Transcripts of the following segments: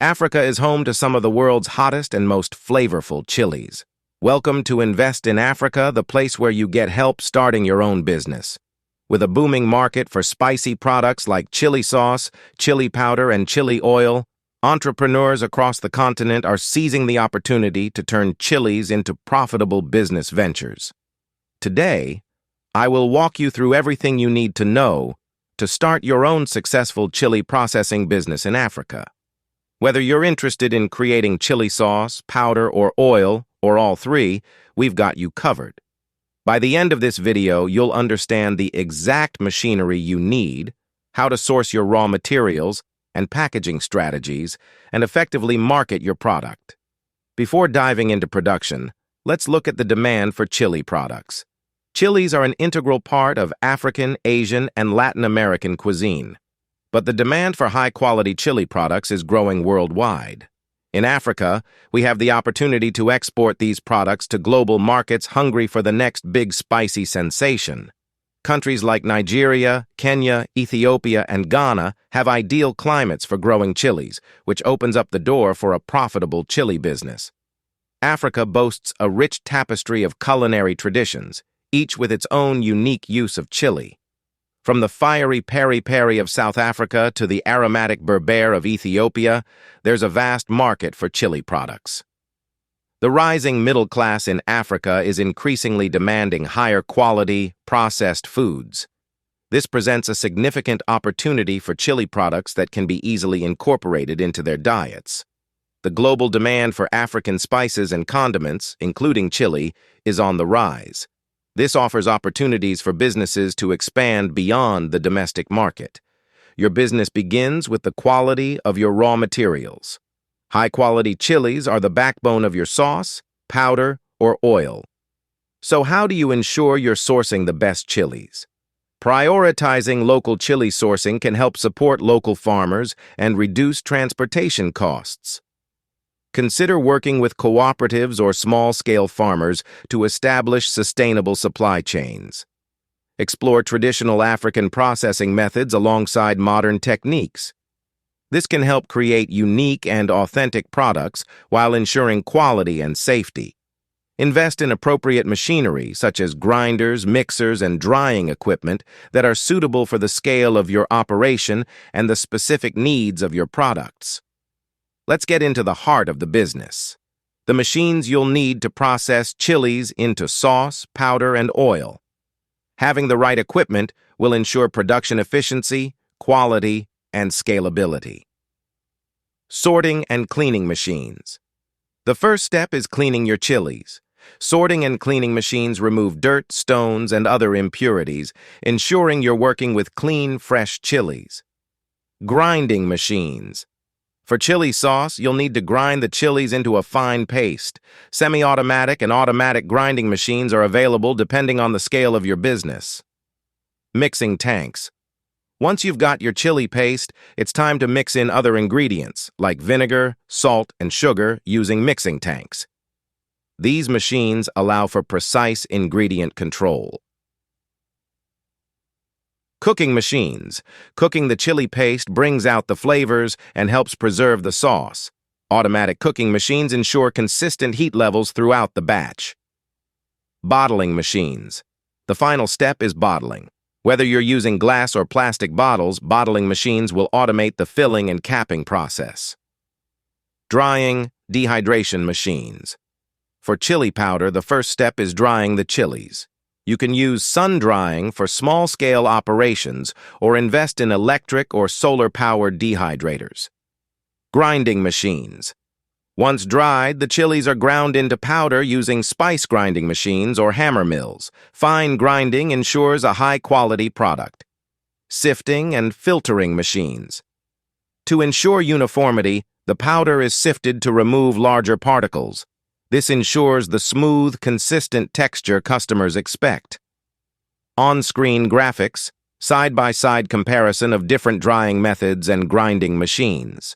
Africa is home to some of the world's hottest and most flavorful chilies. Welcome to Invest in Africa, the place where you get help starting your own business. With a booming market for spicy products like chili sauce, chili powder, and chili oil, entrepreneurs across the continent are seizing the opportunity to turn chilies into profitable business ventures. Today, I will walk you through everything you need to know to start your own successful chili processing business in Africa. Whether you're interested in creating chili sauce, powder, or oil, or all three, we've got you covered. By the end of this video, you'll understand the exact machinery you need, how to source your raw materials and packaging strategies, and effectively market your product. Before diving into production, let's look at the demand for chili products. Chilies are an integral part of African, Asian, and Latin American cuisine. But the demand for high-quality chili products is growing worldwide. In Africa, we have the opportunity to export these products to global markets hungry for the next big spicy sensation. Countries like Nigeria, Kenya, Ethiopia, and Ghana have ideal climates for growing chilies, which opens up the door for a profitable chili business. Africa boasts a rich tapestry of culinary traditions, each with its own unique use of chili. From the fiery peri-peri of South Africa to the aromatic berbere of Ethiopia, there's a vast market for chili products. The rising middle class in Africa is increasingly demanding higher quality, processed foods. This presents a significant opportunity for chili products that can be easily incorporated into their diets. The global demand for African spices and condiments, including chili, is on the rise. This offers opportunities for businesses to expand beyond the domestic market. Your business begins with the quality of your raw materials. High-quality chilies are the backbone of your sauce, powder, or oil. So how do you ensure you're sourcing the best chilies? Prioritizing local chili sourcing can help support local farmers and reduce transportation costs. Consider working with cooperatives or small-scale farmers to establish sustainable supply chains. Explore traditional African processing methods alongside modern techniques. This can help create unique and authentic products while ensuring quality and safety. Invest in appropriate machinery, such as grinders, mixers, and drying equipment that are suitable for the scale of your operation and the specific needs of your products. Let's get into the heart of the business. The machines you'll need to process chilies into sauce, powder, and oil. Having the right equipment will ensure production efficiency, quality, and scalability. Sorting and cleaning machines. The first step is cleaning your chilies. Sorting and cleaning machines remove dirt, stones, and other impurities, ensuring you're working with clean, fresh chilies. Grinding machines. For chili sauce, you'll need to grind the chilies into a fine paste. Semi-automatic and automatic grinding machines are available depending on the scale of your business. Mixing tanks. Once you've got your chili paste, it's time to mix in other ingredients, like vinegar, salt, and sugar, using mixing tanks. These machines allow for precise ingredient control. Cooking machines. Cooking the chili paste brings out the flavors and helps preserve the sauce. Automatic cooking machines ensure consistent heat levels throughout the batch. Bottling machines. The final step is bottling. Whether you're using glass or plastic bottles, bottling machines will automate the filling and capping process. Drying, dehydration machines. For chili powder, the first step is drying the chilies. You can use sun-drying for small-scale operations or invest in electric or solar-powered dehydrators. Grinding machines. Once dried, the chilies are ground into powder using spice grinding machines or hammer mills. Fine grinding ensures a high-quality product. Sifting and filtering machines. To ensure uniformity, the powder is sifted to remove larger particles. This ensures the smooth, consistent texture customers expect. On-screen graphics, side-by-side comparison of different drying methods and grinding machines.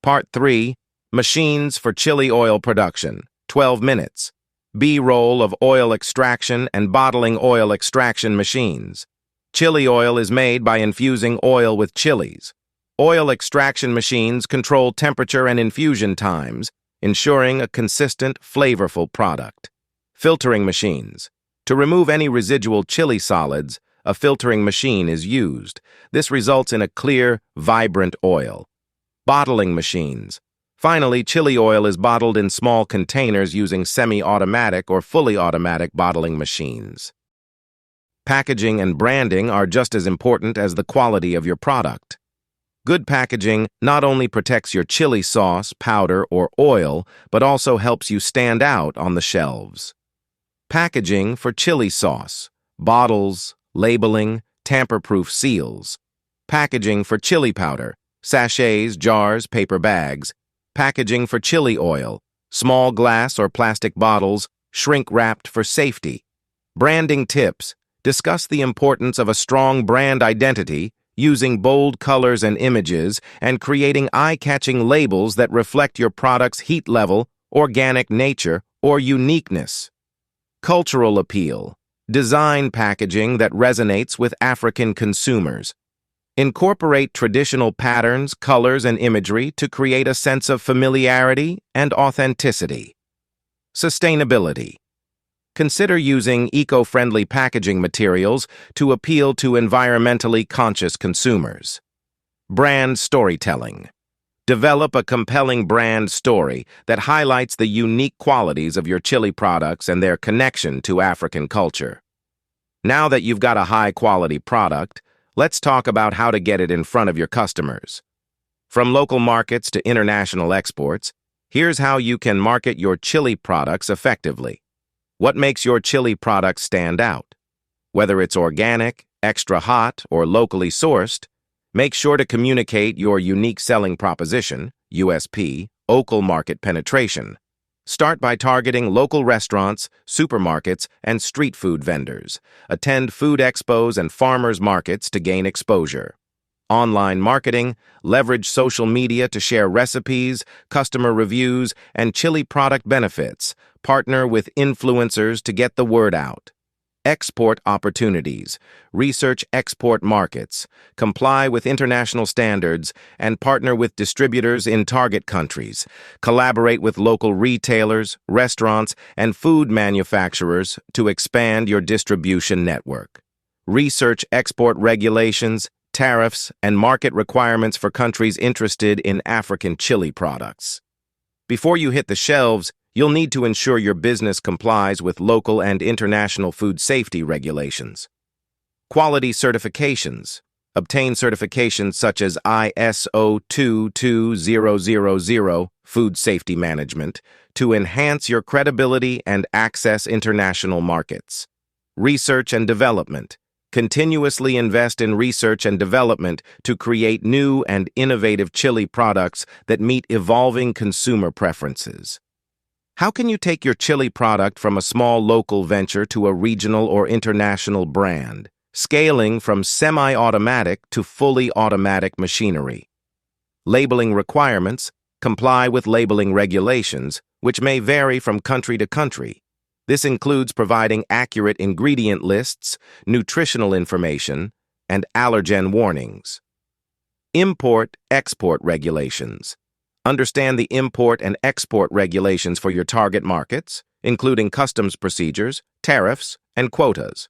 Part 3, Machines for Chili Oil Production, 12 minutes. B-roll of oil extraction and bottling oil extraction machines. Chili oil is made by infusing oil with chilies. Oil extraction machines control temperature and infusion times, ensuring a consistent, flavorful product. Filtering machines. To remove any residual chili solids, a filtering machine is used. This results in a clear, vibrant oil. Bottling machines. Finally, chili oil is bottled in small containers using semi-automatic or fully automatic bottling machines. Packaging and branding are just as important as the quality of your product. Good packaging not only protects your chili sauce, powder, or oil, but also helps you stand out on the shelves. Packaging for chili sauce. Bottles, labeling, tamper-proof seals. Packaging for chili powder. Sachets, jars, paper bags. Packaging for chili oil. Small glass or plastic bottles, shrink-wrapped for safety. Branding tips. Discuss the importance of a strong brand identity, using bold colors and images, and creating eye-catching labels that reflect your product's heat level, organic nature, or uniqueness. Cultural appeal. Design packaging that resonates with African consumers. Incorporate traditional patterns, colors, and imagery to create a sense of familiarity and authenticity. Sustainability. Consider using eco-friendly packaging materials to appeal to environmentally conscious consumers. Brand storytelling. Develop a compelling brand story that highlights the unique qualities of your chili products and their connection to African culture. Now that you've got a high-quality product, let's talk about how to get it in front of your customers. From local markets to international exports, here's how you can market your chili products effectively. What makes your chili products stand out? Whether it's organic, extra hot, or locally sourced, make sure to communicate your unique selling proposition, USP, local market penetration. Start by targeting local restaurants, supermarkets, and street food vendors. Attend food expos and farmers markets to gain exposure. Online marketing, leverage social media to share recipes, customer reviews, and chili product benefits. Partner with influencers to get the word out. Export opportunities. Research export markets. Comply with international standards and partner with distributors in target countries. Collaborate with local retailers, restaurants, and food manufacturers to expand your distribution network. Research export regulations, tariffs, and market requirements for countries interested in African chili products. Before you hit the shelves, you'll need to ensure your business complies with local and international food safety regulations. Quality certifications. Obtain certifications such as ISO 22000 Food Safety Management to enhance your credibility and access international markets. Research and development. Continuously invest in research and development to create new and innovative chili products that meet evolving consumer preferences. How can you take your chili product from a small local venture to a regional or international brand, scaling from semi-automatic to fully automatic machinery? Labeling requirements. Comply with labeling regulations, which may vary from country to country. This includes providing accurate ingredient lists, nutritional information, and allergen warnings. Import-export regulations. Understand the import and export regulations for your target markets, including customs procedures, tariffs, and quotas.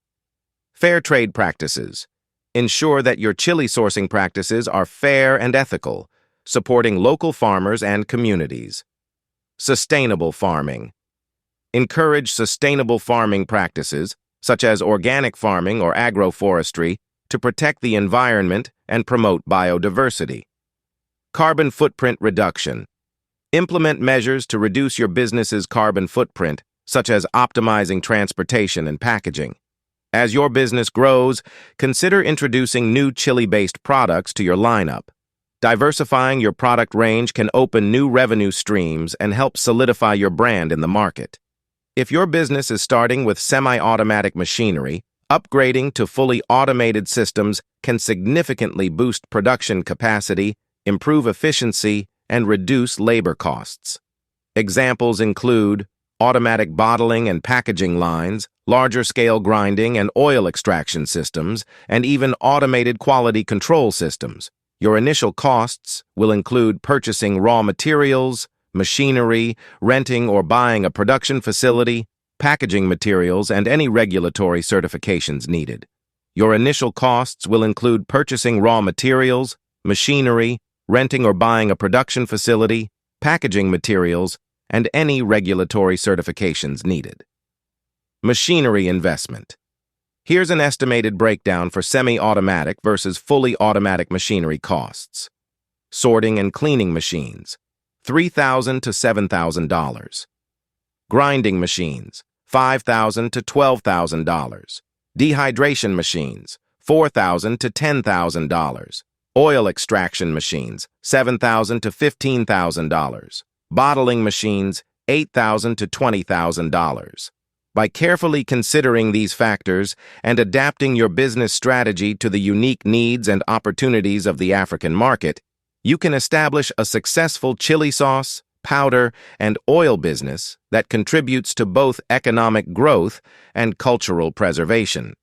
Fair trade practices. Ensure that your chili sourcing practices are fair and ethical, supporting local farmers and communities. Sustainable farming. Encourage sustainable farming practices, such as organic farming or agroforestry, to protect the environment and promote biodiversity. Carbon footprint reduction. Implement measures to reduce your business's carbon footprint, such as optimizing transportation and packaging. As your business grows, consider introducing new chili-based products to your lineup. Diversifying your product range can open new revenue streams and help solidify your brand in the market. If your business is starting with semi-automatic machinery, upgrading to fully automated systems can significantly boost production capacity, improve efficiency, and reduce labor costs. Examples include automatic bottling and packaging lines, larger-scale grinding and oil extraction systems, and even automated quality control systems. Your initial costs will include purchasing raw materials, machinery, renting or buying a production facility, packaging materials, and any regulatory certifications needed. Your initial costs will include purchasing raw materials, machinery, renting or buying a production facility, packaging materials, and any regulatory certifications needed. Machinery investment. Here's an estimated breakdown for semi-automatic versus fully automatic machinery costs. Sorting and cleaning machines, $3,000 to $7,000. Grinding machines, $5,000 to $12,000. Dehydration machines, $4,000 to $10,000. Oil extraction machines, $7,000 to $15,000. Bottling machines, $8,000 to $20,000. By carefully considering these factors and adapting your business strategy to the unique needs and opportunities of the African market, you can establish a successful chili sauce, powder, and oil business that contributes to both economic growth and cultural preservation.